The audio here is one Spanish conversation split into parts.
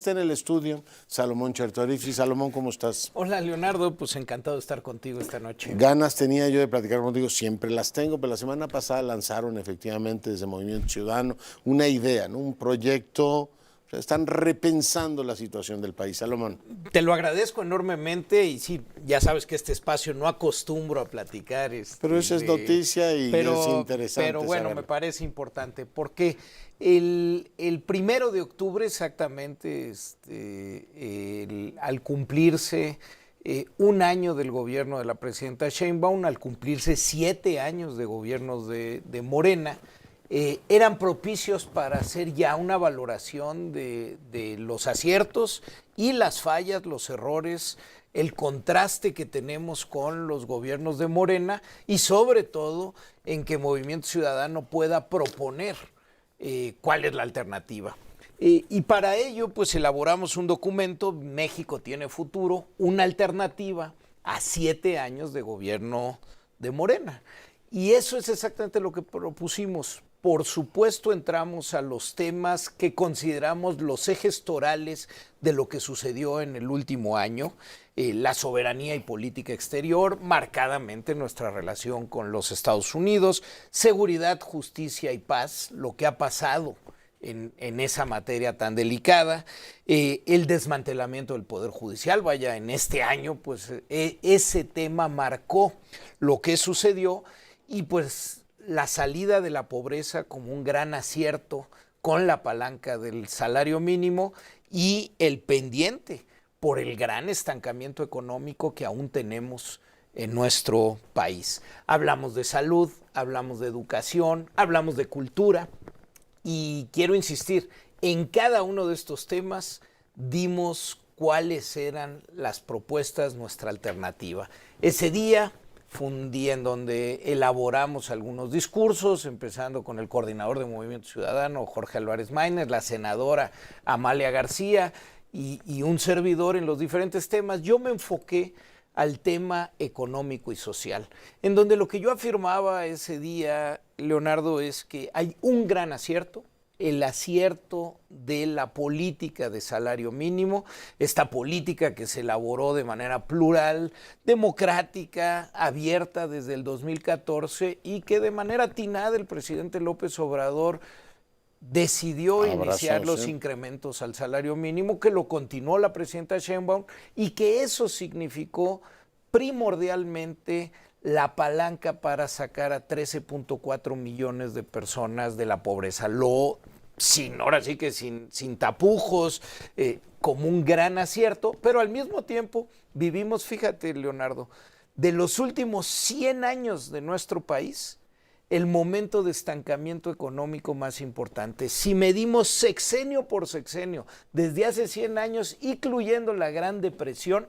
Está en el estudio Salomón Chertorivsky. Salomón, ¿cómo estás? Hola, Leonardo, pues encantado de estar contigo esta noche. Ganas tenía yo de platicar contigo, siempre las tengo, pero la semana pasada lanzaron efectivamente desde Movimiento Ciudadano una idea, ¿no? Un proyecto, o sea, están repensando la situación del país. Salomón. Te lo agradezco enormemente y sí, ya sabes que este espacio no acostumbro a platicar. Pero eso es noticia y es interesante. Pero bueno, saberlo. me parece importante porque el 1 de octubre exactamente, al cumplirse un año del gobierno de la presidenta Sheinbaum, al cumplirse 7 años de gobiernos de Morena, eran propicios para hacer ya una valoración de los aciertos y las fallas, los errores, el contraste que tenemos con los gobiernos de Morena y sobre todo en que Movimiento Ciudadano pueda proponer cuál es la alternativa. Y para ello, pues elaboramos un documento, México tiene futuro, una alternativa a 7 años de gobierno de Morena. Y eso es exactamente lo que propusimos. Por supuesto, entramos a los temas que consideramos los ejes torales de lo que sucedió en el último año, la soberanía y política exterior, marcadamente nuestra relación con los Estados Unidos, seguridad, justicia y paz, lo que ha pasado en esa materia tan delicada, el desmantelamiento del Poder Judicial, vaya, en este año, pues ese tema marcó lo que sucedió y pues la salida de la pobreza como un gran acierto con la palanca del salario mínimo y el pendiente por el gran estancamiento económico que aún tenemos en nuestro país. Hablamos de salud, hablamos de educación, hablamos de cultura y quiero insistir, en cada uno de estos temas dimos cuáles eran las propuestas, nuestra alternativa. Ese día fue un día en donde elaboramos algunos discursos, empezando con el coordinador de Movimiento Ciudadano, Jorge Álvarez Maínez, la senadora Amalia García y un servidor en los diferentes temas. Yo me enfoqué al tema económico y social, en donde lo que yo afirmaba ese día, Leonardo, es que hay un gran acierto, el acierto de la política de salario mínimo, esta política que se elaboró de manera plural, democrática, abierta desde el 2014 y que de manera atinada el presidente López Obrador decidió iniciar los incrementos al salario mínimo, que lo continuó la presidenta Sheinbaum y que eso significó primordialmente la palanca para sacar a 13.4 millones de personas de la pobreza. Ahora sí que sin tapujos, como un gran acierto, pero al mismo tiempo vivimos, fíjate, Leonardo, de los últimos 100 años de nuestro país, el momento de estancamiento económico más importante. Si medimos sexenio por sexenio, desde hace 100 años, incluyendo la Gran Depresión,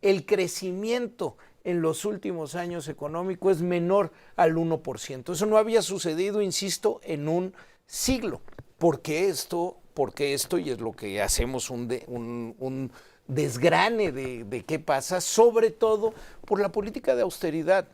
el crecimiento en los últimos años económico es menor al 1%. Eso no había sucedido, insisto, en un siglo. ¿Por qué esto? Y es lo que hacemos un desgrane de qué pasa, sobre todo por la política de austeridad,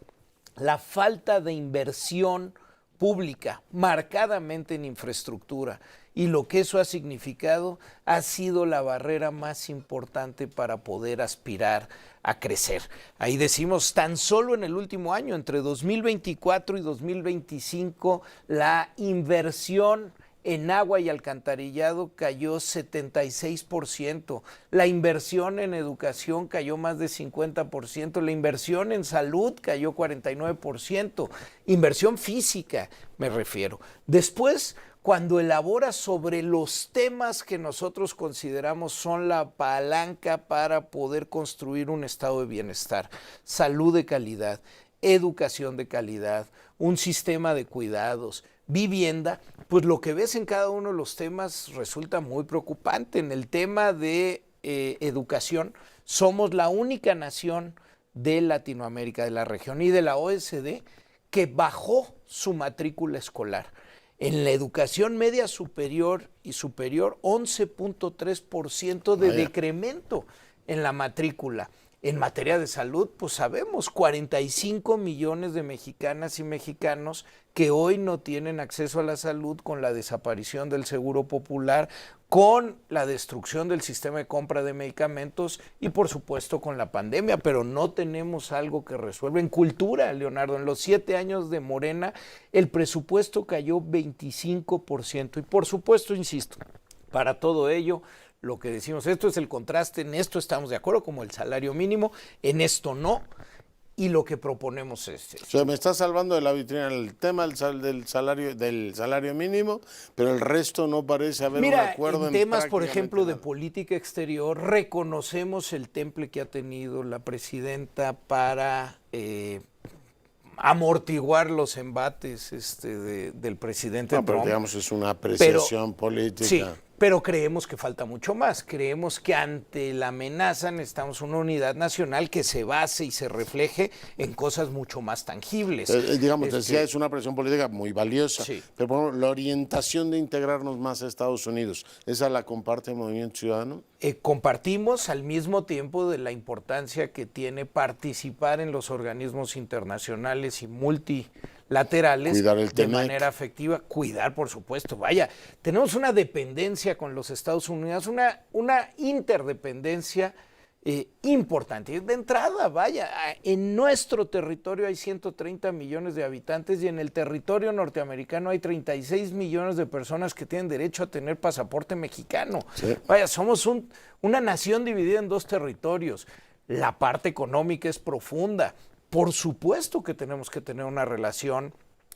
la falta de inversión pública, marcadamente en infraestructura, y lo que eso ha significado ha sido la barrera más importante para poder aspirar a crecer. Ahí decimos, tan solo en el último año, entre 2024 y 2025, la inversión en agua y alcantarillado cayó 76%, la inversión en educación cayó más de 50%, la inversión en salud cayó 49%, inversión física me refiero. Después, cuando elabora sobre los temas que nosotros consideramos son la palanca para poder construir un estado de bienestar, salud de calidad, educación de calidad, un sistema de cuidados, vivienda, pues lo que ves en cada uno de los temas resulta muy preocupante. En el tema de educación, somos la única nación de Latinoamérica, de la región y de la OECD, que bajó su matrícula escolar. En la educación media superior y superior, 11.3% de decremento en la matrícula. En materia de salud, pues sabemos, 45 millones de mexicanas y mexicanos que hoy no tienen acceso a la salud con la desaparición del Seguro Popular, con la destrucción del sistema de compra de medicamentos y por supuesto con la pandemia, pero no tenemos algo que resuelva. En cultura, Leonardo, en los 7 años de Morena, el presupuesto cayó 25% y por supuesto, insisto, para todo ello, lo que decimos, esto es el contraste, en esto estamos de acuerdo, como el salario mínimo, en esto no, y lo que proponemos es O sea, me está salvando de la vitrina el tema del salario mínimo, pero el resto no parece haber un acuerdo en temas, por prácticamente ejemplo, de nada. política exterior, reconocemos el temple que ha tenido la presidenta para amortiguar los embates del presidente No, pero Trump. digamos, es una apreciación política. Sí, pero creemos que falta mucho más. Creemos que ante la amenaza necesitamos una unidad nacional que se base y se refleje en cosas mucho más tangibles. Digamos, decía, es una presión política muy valiosa, Sí. pero por ejemplo, la orientación de integrarnos más a Estados Unidos, ¿esa la comparte el Movimiento Ciudadano? Compartimos al mismo tiempo de la importancia que tiene participar en los organismos internacionales y multilaterales Cuidar el de TEMEC. manera efectiva, cuidar por supuesto, vaya, tenemos una dependencia con los Estados Unidos, una interdependencia importante. De entrada, vaya, en nuestro territorio hay 130 millones de habitantes y en el territorio norteamericano hay 36 millones de personas que tienen derecho a tener pasaporte mexicano. Sí. Vaya, somos una nación dividida en 2 territorios. La parte económica es profunda. Por supuesto que tenemos que tener una relación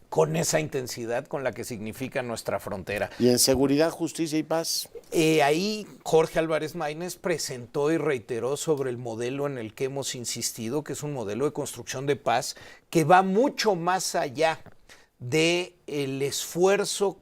con esa intensidad con la que significa nuestra frontera. ¿Y en seguridad, justicia y paz? Ahí Jorge Álvarez Maínez presentó y reiteró sobre el modelo en el que hemos insistido, que es un modelo de construcción de paz que va mucho más allá del esfuerzo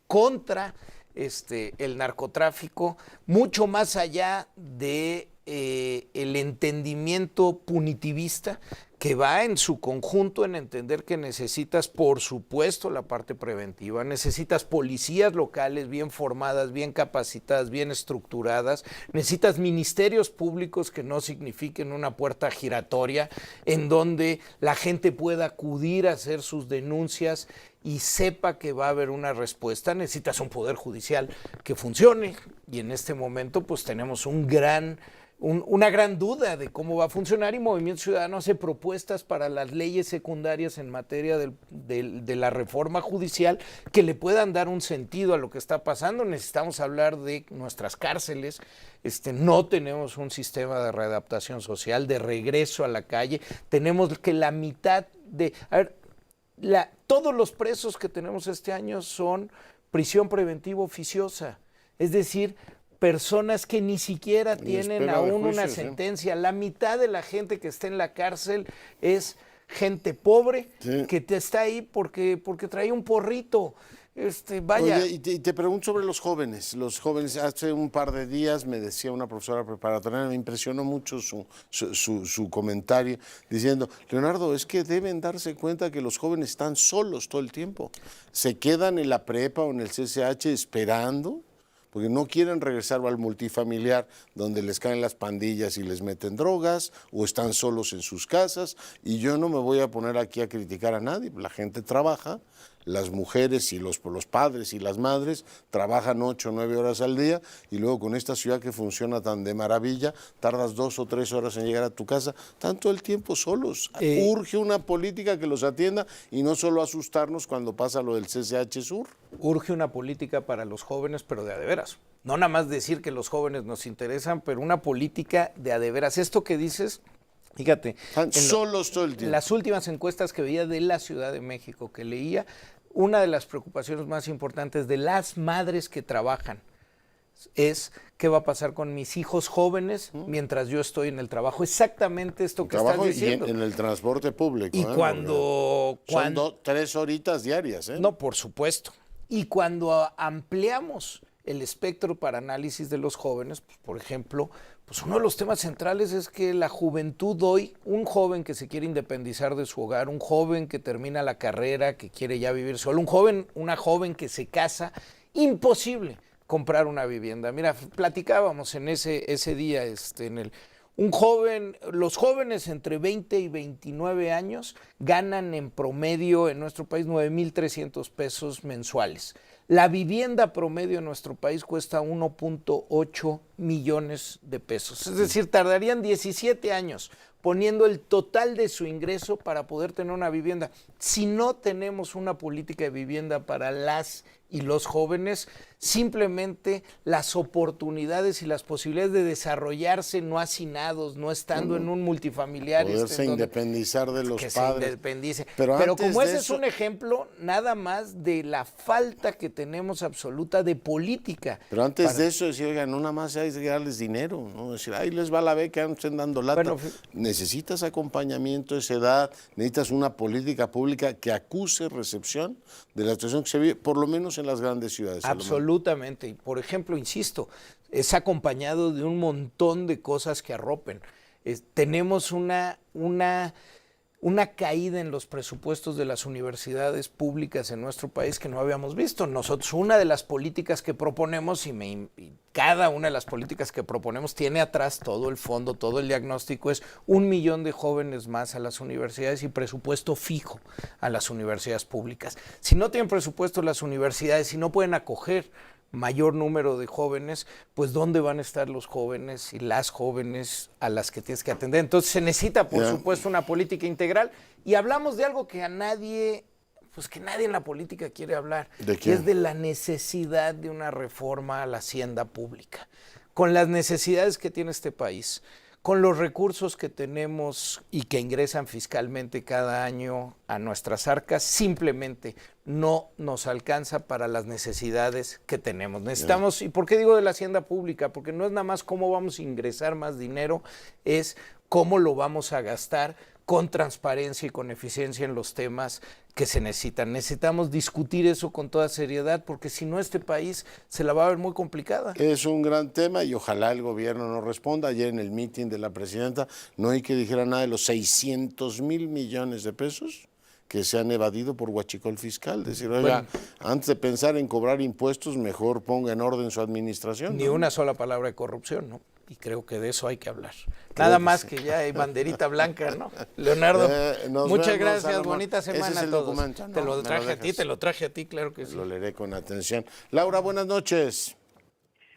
contra el narcotráfico, mucho más allá de el entendimiento punitivista, que va en su conjunto en entender que necesitas, por supuesto, la parte preventiva, necesitas policías locales bien formadas, bien capacitadas, bien estructuradas, necesitas ministerios públicos que no signifiquen una puerta giratoria en donde la gente pueda acudir a hacer sus denuncias y sepa que va a haber una respuesta. Necesitas un poder judicial que funcione y en este momento pues tenemos una gran duda de cómo va a funcionar y Movimiento Ciudadano hace propuestas para las leyes secundarias en materia de la reforma judicial que le puedan dar un sentido a lo que está pasando. Necesitamos hablar de nuestras cárceles, no tenemos un sistema de readaptación social, de regreso a la calle, tenemos que la mitad de... A ver, todos los presos que tenemos este año son prisión preventiva oficiosa, es decir, personas que ni siquiera tienen aún una sentencia. La mitad de la gente que está en la cárcel es gente pobre que está ahí porque trae un porrito. Vaya. Oye, y te pregunto sobre los jóvenes. Los jóvenes, hace un par de días me decía una profesora preparatoria, me impresionó mucho su comentario, diciendo, Leonardo, es que deben darse cuenta que los jóvenes están solos todo el tiempo. Se quedan en la prepa o en el CCH esperando, porque no quieren regresar al multifamiliar donde les caen las pandillas y les meten drogas, o están solos en sus casas, y yo no me voy a poner aquí a criticar a nadie, la gente trabaja, las mujeres y los padres y las madres trabajan 8 o 9 horas al día, y luego con esta ciudad que funciona tan de maravilla, tardas 2 o 3 horas en llegar a tu casa, están todo el tiempo solos. Urge una política que los atienda y no solo asustarnos cuando pasa lo del CCH Sur. Urge una política para los jóvenes, pero de a de veras. No nada más decir que los jóvenes nos interesan, pero una política de a de veras. Esto que dices, fíjate, están solos todo el tiempo. En las últimas encuestas que veía de la Ciudad de México, que leía, una de las preocupaciones más importantes de las madres que trabajan es qué va a pasar con mis hijos jóvenes mientras yo estoy en el trabajo. Exactamente esto que estás diciendo. Y en el transporte público. Y cuando... Son 3 horitas diarias. No, por supuesto. Y cuando ampliamos el espectro para análisis de los jóvenes, pues, por ejemplo, pues uno de los temas centrales es que la juventud hoy, un joven que se quiere independizar de su hogar, un joven que termina la carrera, que quiere ya vivir solo, una joven que se casa, imposible comprar una vivienda. Mira, platicábamos en ese día, Los jóvenes entre 20 y 29 años ganan en promedio en nuestro país 9,300 pesos mensuales. La vivienda promedio en nuestro país cuesta 1.8 millones de pesos. Es decir, tardarían 17 años poniendo el total de su ingreso para poder tener una vivienda. Si no tenemos una política de vivienda para las y los jóvenes, simplemente las oportunidades y las posibilidades de desarrollarse no hacinados, no estando en un multifamiliar. Poderse independizar de los padres. Se independice. Pero como ese de es un ejemplo nada más de la falta que tenemos absoluta de política. Pero antes de eso, decir, oiga, no nada más hay que darles dinero, ¿no? Decir, ahí les va la beca, no estén dando lata. Bueno, necesitas acompañamiento a esa edad, necesitas una política pública que acuse recepción de la situación que se vive, por lo menos en las grandes ciudades. Absolutamente. Y por ejemplo, insisto, es acompañado de un montón de cosas que arropen. Tenemos una caída en los presupuestos de las universidades públicas en nuestro país que no habíamos visto. Nosotros, una de las políticas que proponemos, y cada una de las políticas que proponemos tiene atrás todo el fondo, todo el diagnóstico, es 1 millón de jóvenes más a las universidades y presupuesto fijo a las universidades públicas. Si no tienen presupuesto las universidades, si no pueden acoger mayor número de jóvenes, pues ¿dónde van a estar los jóvenes y las jóvenes a las que tienes que atender? Entonces se necesita, por supuesto, una política integral, y hablamos de algo que nadie en la política quiere hablar, que es de la necesidad de una reforma a la hacienda pública. Con las necesidades que tiene este país, con los recursos que tenemos y que ingresan fiscalmente cada año a nuestras arcas, simplemente no nos alcanza para las necesidades que tenemos. Necesitamos, ¿y por qué digo de la hacienda pública? Porque no es nada más cómo vamos a ingresar más dinero, es cómo lo vamos a gastar con transparencia y con eficiencia en los temas que se necesitan. Necesitamos discutir eso con toda seriedad, porque si no, este país se la va a ver muy complicada. Es un gran tema y ojalá el gobierno nos responda. Ayer en el mitin de la presidenta no hay que dijera nada de los 600,000 millones de pesos que se han evadido por huachicol fiscal. Decir, oiga, antes de pensar en cobrar impuestos, mejor ponga en orden su administración. Ni una sola palabra de corrupción, ¿no? Y creo que de eso hay que hablar. Nada más que ya hay banderita blanca, ¿no? Leonardo, muchas gracias, Salomón. Bonita semana a todos. Te lo traje a ti, claro que sí. Lo leeré con atención. Laura, buenas noches.